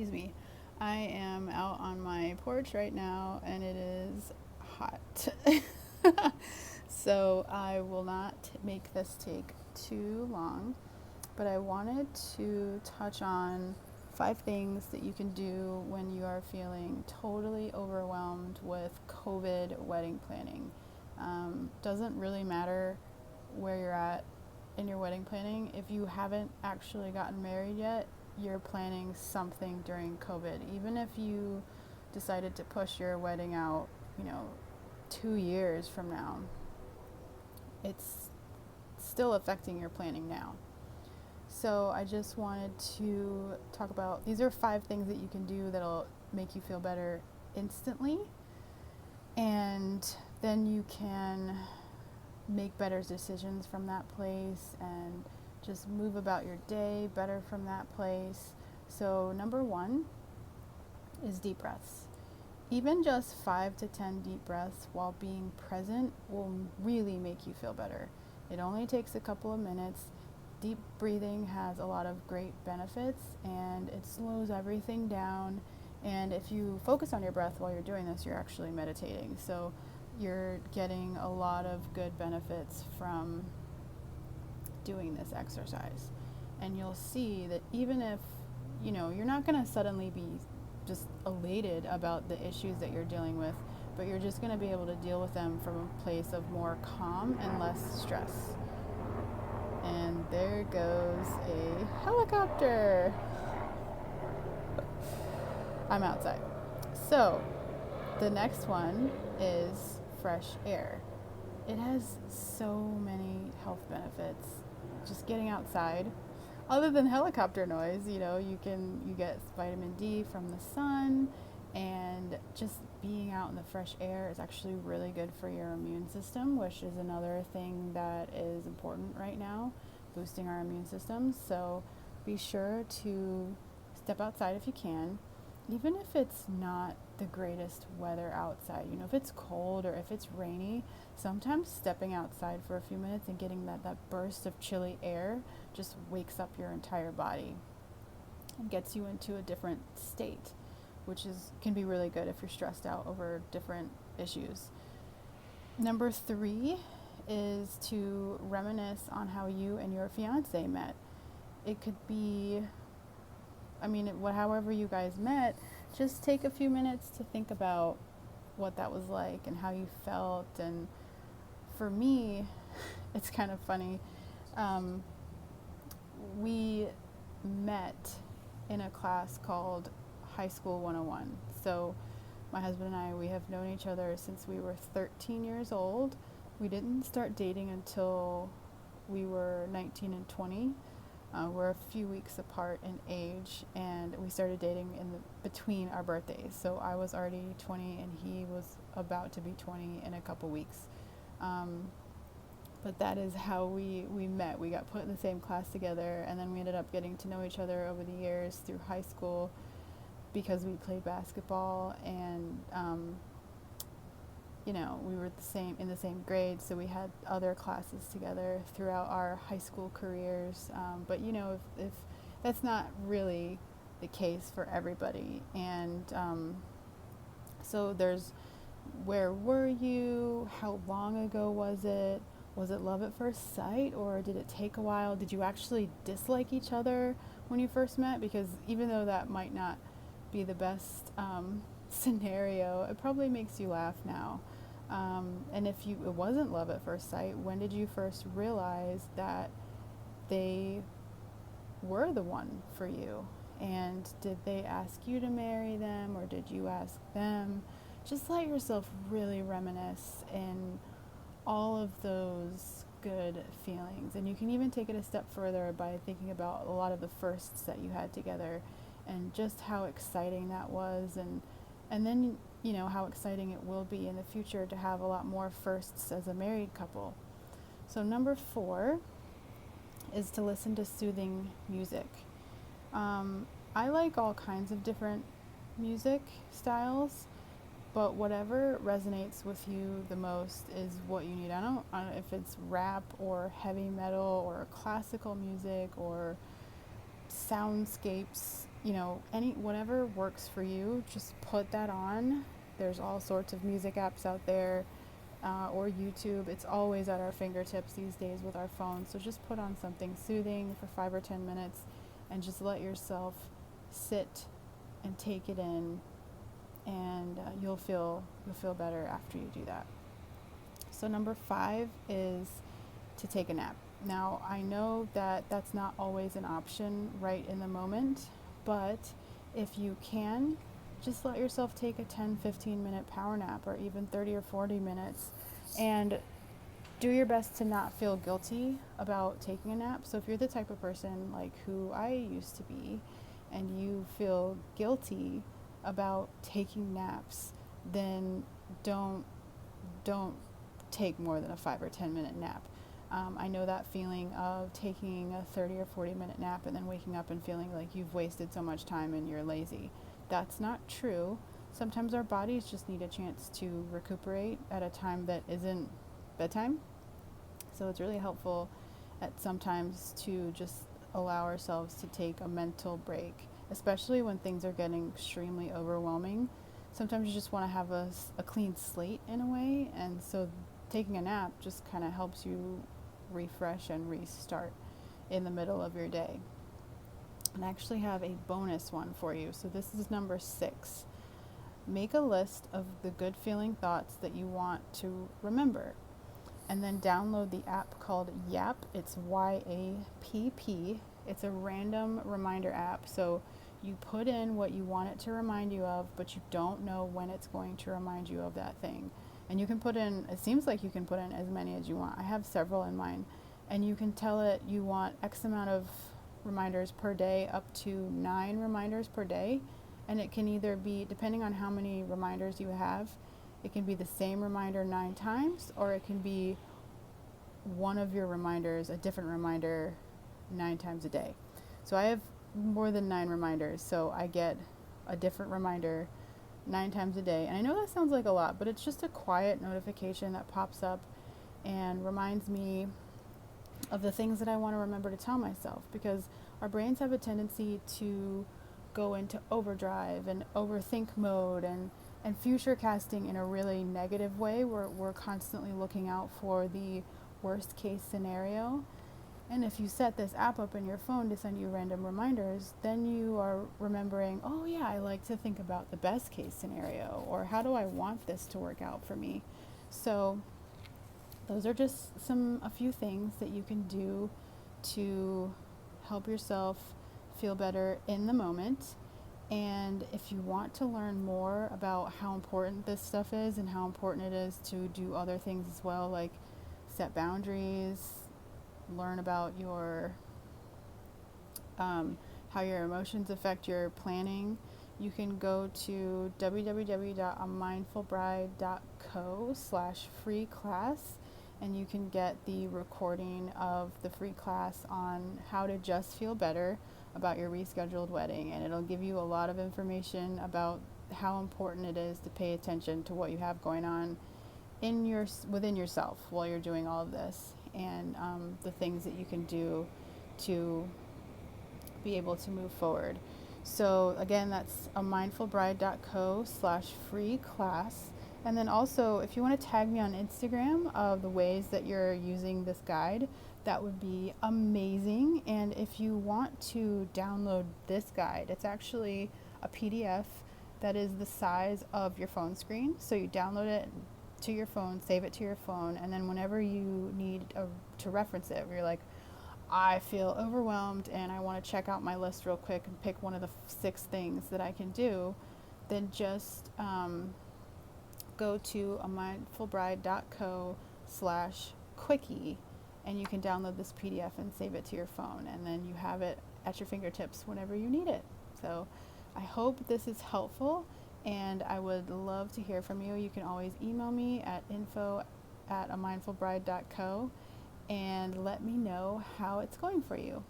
Excuse me. I am out on my porch right now and it is hot. So I will not make this take too long, but I wanted to touch on 5 things that you can do when you are feeling totally overwhelmed with COVID wedding planning. Doesn't really matter where you're at in your wedding planning. If you haven't actually gotten married yet, you're planning something during COVID. Even if you decided to push your wedding out, you know, 2 years from now, it's still affecting your planning now. So I just wanted to talk about these are 5 things that you can do that'll make you feel better instantly, and then you can make better decisions from that place and just move about your day better from that place. So, number one is deep breaths. Even just 5 to 10 deep breaths while being present will really make you feel better. It only takes a couple of minutes. Deep breathing has a lot of great benefits and it slows everything down. And if you focus on your breath while you're doing this, you're actually meditating. So you're getting a lot of good benefits from doing this exercise. And you'll see that even if, you're not going to suddenly be just elated about the issues that you're dealing with, but you're just going to be able to deal with them from a place of more calm and less stress. And there goes a helicopter. I'm outside. So, the next one is fresh air. It has so many health benefits. Just getting outside. Other than helicopter noise, you get vitamin D from the sun, and just being out in the fresh air is actually really good for your immune system, which is another thing that is important right now, boosting our immune system. So be sure to step outside if you can, even if it's not the greatest weather outside. If it's cold or if it's rainy, sometimes stepping outside for a few minutes and getting that burst of chilly air just wakes up your entire body and gets you into a different state, which can be really good if you're stressed out over different issues. Number 3 is to reminisce on how you and your fiance met. It could be, however you guys met, just take a few minutes to think about what that was like and how you felt. And for me, it's kind of funny. We met in a class called High School 101. So my husband and I, we have known each other since we were 13 years old. We didn't start dating until we were 19 and 20. We're a few weeks apart in age, and we started dating between our birthdays. So I was already 20 and he was about to be 20 in a couple weeks. But that is how we met. We got put in the same class together, and then we ended up getting to know each other over the years through high school because we played basketball, and we were in the same grade, so we had other classes together throughout our high school careers. But if that's not really the case for everybody, and so there's where were you? How long ago was it? Was it love at first sight, or did it take a while? Did you actually dislike each other when you first met? Because even though that might not be the best scenario, it probably makes you laugh now. And if it wasn't love at first sight, when did you first realize that they were the one for you? And did they ask you to marry them, or did you ask them? Just let yourself really reminisce in all of those good feelings. And you can even take it a step further by thinking about a lot of the firsts that you had together and just how exciting that was, and then how exciting it will be in the future to have a lot more firsts as a married couple. So number 4 is to listen to soothing music. I like all kinds of different music styles, but whatever resonates with you the most is what you need. I don't know if it's rap or heavy metal or classical music or soundscapes. whatever works for you, just put that on. There's all sorts of music apps out there, or YouTube. It's always at our fingertips these days with our phones. So just put on something soothing for 5 or 10 minutes, and just let yourself sit and take it in, and you'll feel better after you do that. So number 5 is to take a nap. Now, I know that that's not always an option right in the moment, but if you can, just let yourself take a 10-15 minute power nap, or even 30 or 40 minutes, and do your best to not feel guilty about taking a nap. So if you're the type of person like who I used to be, and you feel guilty about taking naps, then don't take more than a 5 or 10 minute nap. I know that feeling of taking a 30 or 40 minute nap and then waking up and feeling like you've wasted so much time and you're lazy. That's not true. Sometimes our bodies just need a chance to recuperate at a time that isn't bedtime. So it's really helpful at sometimes to just allow ourselves to take a mental break, especially when things are getting extremely overwhelming. Sometimes you just want to have a clean slate in a way, and so taking a nap just kind of helps you refresh and restart in the middle of your day. And I actually have a bonus one for you. So this is number 6. Make a list of the good feeling thoughts that you want to remember, and then download the app called YAP. It's YAPP. It's a random reminder app. So you put in what you want it to remind you of, but you don't know when it's going to remind you of that thing. And you can put in, it seems like you can put in as many as you want. I have several in mine. And you can tell it you want X amount of reminders per day, up to 9 reminders per day. And it can either be, depending on how many reminders you have, it can be the same reminder 9 times, or it can be one of your reminders, a different reminder 9 times a day. So I have more than 9 reminders, so I get a different reminder 9 times a day. And I know that sounds like a lot, but it's just a quiet notification that pops up and reminds me of the things that I want to remember to tell myself, because our brains have a tendency to go into overdrive and overthink mode and future casting in a really negative way, where we're constantly looking out for the worst case scenario. And if you set this app up in your phone to send you random reminders, then you are remembering, oh yeah, I like to think about the best case scenario, or how do I want this to work out for me? So those are just a few things that you can do to help yourself feel better in the moment. And if you want to learn more about how important this stuff is, and how important it is to do other things as well, like set boundaries, learn about your how your emotions affect your planning, you can go to www.amindfulbride.co/free class, and you can get the recording of the free class on how to just feel better about your rescheduled wedding. And it'll give you a lot of information about how important it is to pay attention to what you have going on within yourself while you're doing all of this, and the things that you can do to be able to move forward. So again, that's amindfulbride.co/free class. And then also, if you want to tag me on Instagram of the ways that you're using this guide, that would be amazing. And if you want to download this guide, it's actually a PDF that is the size of your phone screen. So you download it to your phone, save it to your phone, and then whenever you need to reference it, where you're like, I feel overwhelmed and I want to check out my list real quick and pick one of the 6 things that I can do, then just go to amindfulbride.co/quickie, and you can download this PDF and save it to your phone, and then you have it at your fingertips whenever you need it. So I hope this is helpful, and I would love to hear from you. You can always email me at info@amindfulbride.co and let me know how it's going for you.